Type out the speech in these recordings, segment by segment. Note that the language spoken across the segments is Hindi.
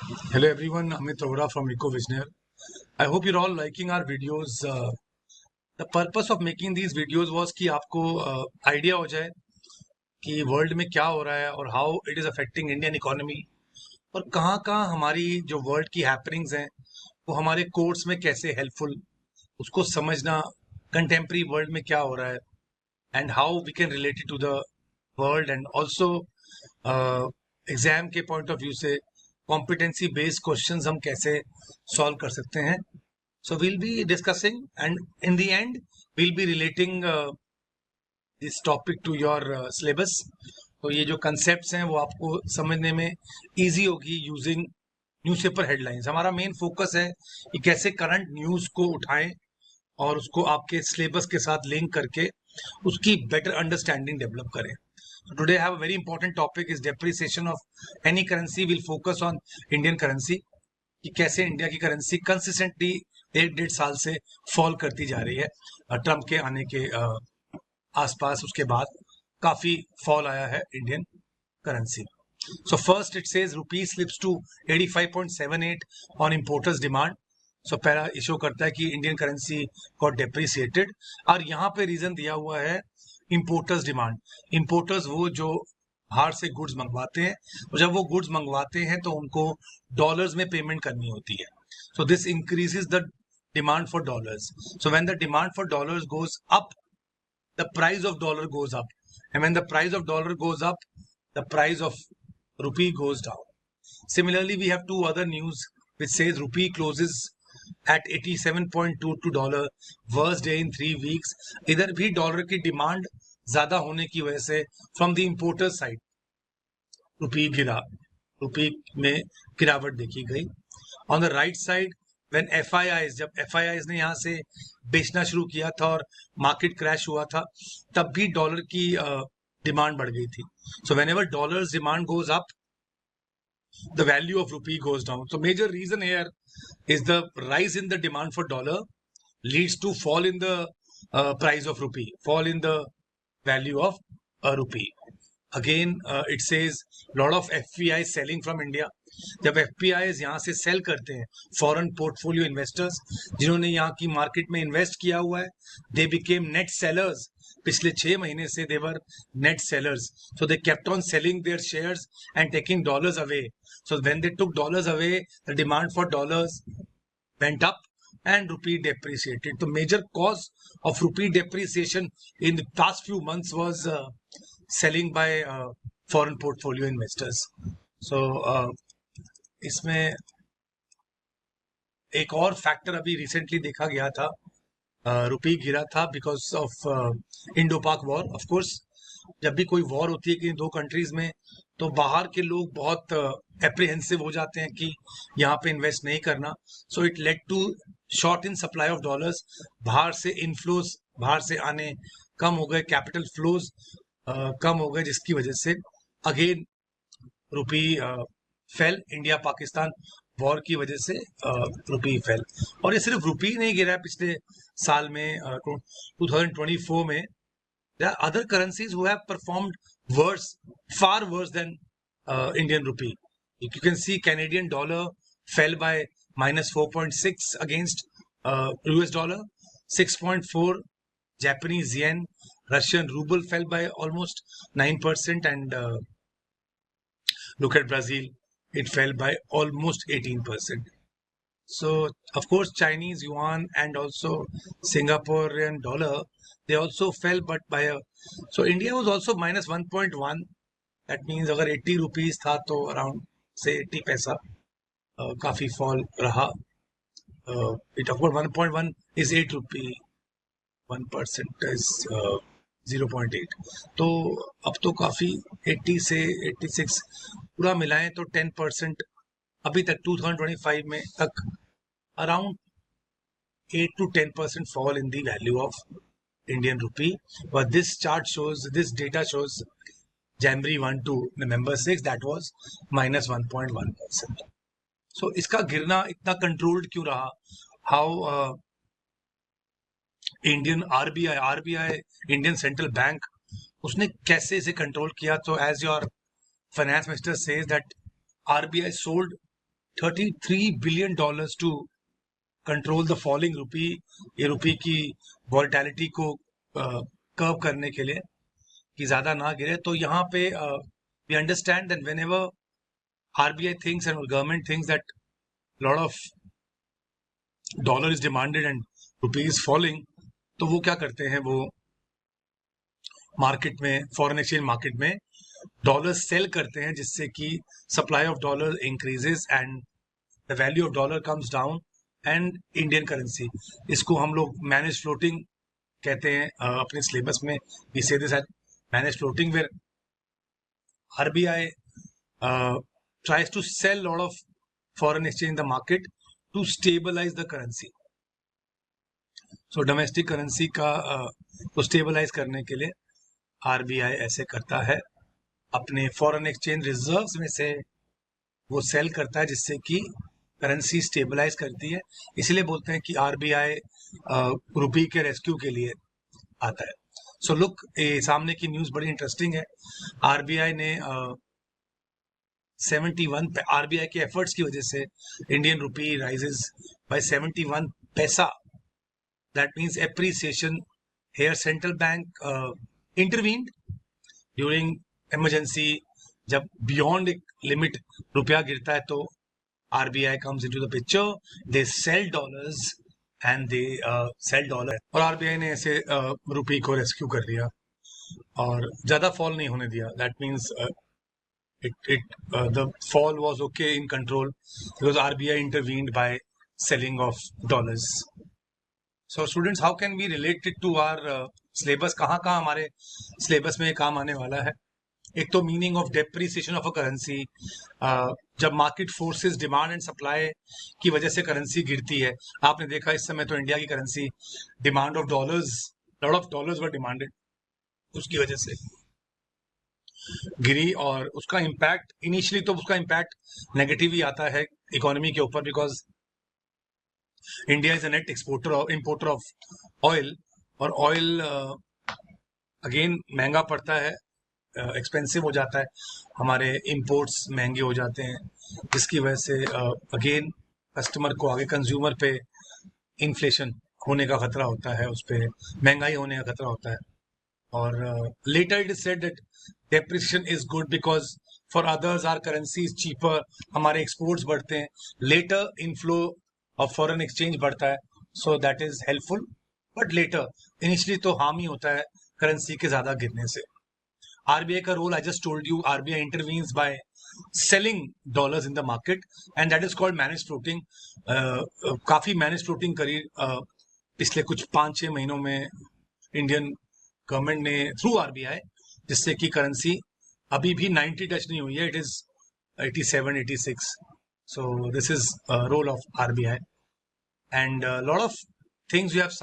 Hello everyone, Amit Rohra from EcoVisionaire. I hope you're all liking our videos. The purpose of making these videos was कि आपको idea हो जाए कि वर्ल्ड में क्या हो रहा है और how it is affecting Indian economy और कहाँ कहाँ हमारी जो वर्ल्ड की हैपनिंग्स हैं वो हमारे कोर्स में कैसे हेल्पफुल, उसको समझना, कंटेम्प्रेरी वर्ल्ड में क्या हो रहा है and how we can relate it to the world and also exam के पॉइंट ऑफ व्यू से कॉम्पिटेंसी बेस्ड क्वेश्चंस हम कैसे सॉल्व कर सकते हैं. So we'll be discussing, and in the end, we'll be relating this topic to your syllabus. तो ये जो concepts हैं वो आपको समझने में easy होगी using न्यूज़पेपर हेडलाइंस. हमारा मेन फोकस है कि कैसे करंट न्यूज़ को उठाएं और उसको आपके सिलेबस के साथ लिंक करके उसकी बेटर अंडरस्टैंडिंग डेवलप करें. Today I have a very important topic is depreciation of any currency. Will focus on Indian currency. कि कैसे इंडिया की करेंसी कंसिस्टेंटली 1-1.5 साल से फॉल करती जा रही है. ट्रम्प के आने के आसपास उसके बाद काफी फॉल आया है Indian currency. So first it says rupee slips to 85.78 on importers demand. So पहला इशो करता है कि इंडियन करेंसी गॉट डेप्रिसिएटेड और यहाँ पे रीजन दिया हुआ है इंपोर्टर्स डिमांड. इंपोर्टर्स वो जो बाहर से गुड्स मंगवाते हैं और जब वो गुड्स मंगवाते हैं तो उनको डॉलर्स में पेमेंट करनी होती है. So this increases the demand for dollars. So when the demand for dollars goes up, the price of dollar goes up, and when the price of dollar goes up, the price of rupee goes down. Similarly, we have two other news which says rupee closes at 87.22 dollar, worst day in 3 weeks. इधर भी डॉलर की डिमांड ज्यादा होने की वजह से फ्रॉम द इंपोर्टर साइड रुपी गिरा, रुपी में गिरावट देखी गई. On the right side when FIIs, जब एफआईआईज ने यहाँ से बेचना शुरू किया था और मार्केट क्रैश हुआ था तब भी डॉलर की डिमांड बढ़ गई थी. So when ever dollars demand goes up, the value of rupee goes down. So major reason here is the rise in the demand for dollar leads to fall in the price of rupee, fall in the value of a rupee. Again, it says lot of FPI selling from India. जब FPIs यहाँ से सेल करते हैं फॉरेन पोर्टफोलियो इन्वेस्टर्स जिन्होंने यहाँ की मार्केट में इन्वेस्ट किया हुआ है, दे बिकेम नेट सेलर्स. पिछले 6 महीने से they were net sellers, so they kept on selling their shares and taking dollars away. So when they took dollars away, the demand for dollars went up and rupee depreciated. The major cause of rupee depreciation in the past few months was selling by foreign portfolio investors. So इसमें एक और फैक्टर अभी रिसेंटली देखा गया था, रुपी गिरा था बिकॉज ऑफ इंडो पाक वॉर. ऑफ कोर्स जब भी कोई वॉर होती है कि दो कंट्रीज में तो बाहर के लोग बहुत एप्रीहेंसिव हो जाते हैं कि यहाँ पे इन्वेस्ट नहीं करना. So it led to short in supply of dollars. बाहर से इनफ्लोज, बाहर से आने कम हो गए, कैपिटल फ्लोज कम हो गए, जिसकी वजह से अगेन रुपी फेल. इंडिया पाकिस्तान वॉर की वजह से रुपी फेल. और ये सिर्फ रुपी नहीं गिरा है पिछले साल में, 2024 में. there are other currencies who have performed worse, far worse than Indian rupee. You can see Canadian dollar fell by -4.6 against US dollar, 6.4 Japanese yen, Russian ruble fell by almost 9%, and look at Brazil, it fell by almost 18%. So of course Chinese yuan and also Singaporean dollar, they also fell, but by a, so India was also -1.1. that means अगर 80 rupees था तो around say 80 पैसा काफी फॉल रहा. it of course 1.1 is 8 rupee, 1% is 0.8. तो अब तो काफी 80 से 86 पूरा मिलाएं तो 10% अभी तक 2025 में तक around 8 to 10% fall in the value of Indian rupee. But this chart shows, this data shows January 1 to November 6, that was -1.1%. So इसका गिरना इतना कंट्रोल्ड क्यों रहा? How Indian RBI, Indian Central Bank, उसने कैसे इसे कंट्रोल किया? तो as your finance minister says that RBI sold $33 billion to control the falling रूपी, ये रूपी की वॉलेटिलिटी को कर्व करने के लिए कि ज़्यादा ना गिरे। तो यहाँ पे we understand that whenever RBI thinks and government thinks that lot of dollar is demanded and rupee is falling, तो वो क्या करते हैं, वो मार्केट में, फॉरेन एक्सचेंज मार्केट में डॉलर सेल करते हैं, जिससे कि supply of dollar increases and the value of dollar comes down and Indian currency, इसको हम लोग मैनेज फ्लोटिंग कहते हैं। अपने सिलेबस में we say this as manage floating, where RBI tries to sell lot of foreign exchange in the market to stabilize the currency. So domestic currency का को स्टेबलाइज करने के लिए RBI ऐसे करता है, अपने फॉरेन एक्सचेंज रिजर्व्स में से वो सेल करता है, जिससे कि करेंसी स्टेबलाइज करती है। इसलिए बोलते हैं कि RBI रुपी के रेस्क्यू के लिए आता है। सो लुक, सामने की न्यूज़ बड़ी इंटरेस्टिंग है। RBI ने 71 RBI के एफर्ट्स की वजह से Indian rupee rises by 71 paisa, that means appreciation. Here central bank intervened during emergency, जब बियॉन्ड एक लिमिट रुपया गिरता है तो RBI comes into the picture, they sell dollars and they sell dollar, और RBI ने ऐसे रुपी को रेस्क्यू कर लिया और ज़्यादा फॉल नहीं होने दिया। That means the fall was okay, in control, because RBI intervened by selling of dollars. So students, how can we relate it to our syllabus? कहाँ कहाँ हमारे syllabus में काम आने वाला है? एक तो meaning of depreciation of a currency, जब market forces demand and supply की वजह से करेंसी गिरती है। आपने देखा इस समय तो इंडिया की currency, demand of dollars, lot of dollars were demanded, उसकी वजह से गिरी। और उसका इम्पैक्ट इनिशियली तो उसका इम्पैक्ट नेगेटिव ही आता है इकोनॉमी के ऊपर, because India is a net exporter importer of oil, और ऑयल अगेन महंगा पड़ता है, एक्सपेंसिव हो जाता है, हमारे इंपोर्ट्स महंगे हो जाते हैं, जिसकी वजह से अगेन कस्टमर को, आगे कंज्यूमर पे इन्फ्लेशन होने का खतरा होता है, उस पर महंगाई होने का खतरा होता है। और later it is said that depreciation is good because for others our currency is cheaper, हमारे एक्सपोर्ट्स बढ़ते हैं, later inflow of foreign exchange बढ़ता है, so that is helpful. But later, initially तो हार्म ही होता है करेंसी के ज़्यादा गिरने से। RBI का role, I just told you, RBI intervenes by selling dollars in the market and that is called managed floating. काफी managed floating करी पिछले कुछ 5-6 महीनों में इंडियन गवर्नमेंट ने थ्रू RBI, जिससे कि करेंसी अभी भी 90 टच नहीं हुई है, it is 87, 86. So this is role of RBI and lot of things we have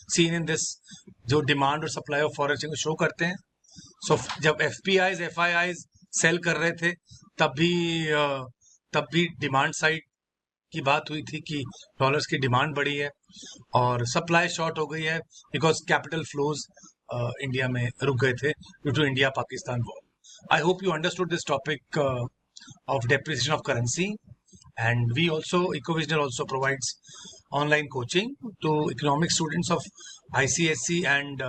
seen in this, जो डिमांड और सप्लाई ऑफ फॉरेन एक्सचेंज को शो करते हैं। सो जब FPIs FIIs सेल कर रहे थे, तब भी डिमांड साइड की बात हुई थी कि डॉलर्स की डिमांड बढ़ी है और सप्लाई शॉर्ट हो गई है, बिकॉज कैपिटल फ्लोज इंडिया में रुक गए थे due to India Pakistan war. I hope you understood this topic of depreciation of currency, and we also, Ecovisioner also provides online coaching to economic students of ICSE and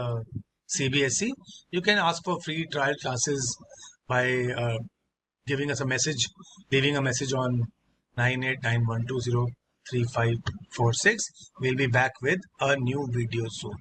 CBSE. You can ask for free trial classes by giving us a message, leaving a message on 9891203546. We'll be back with a new video soon.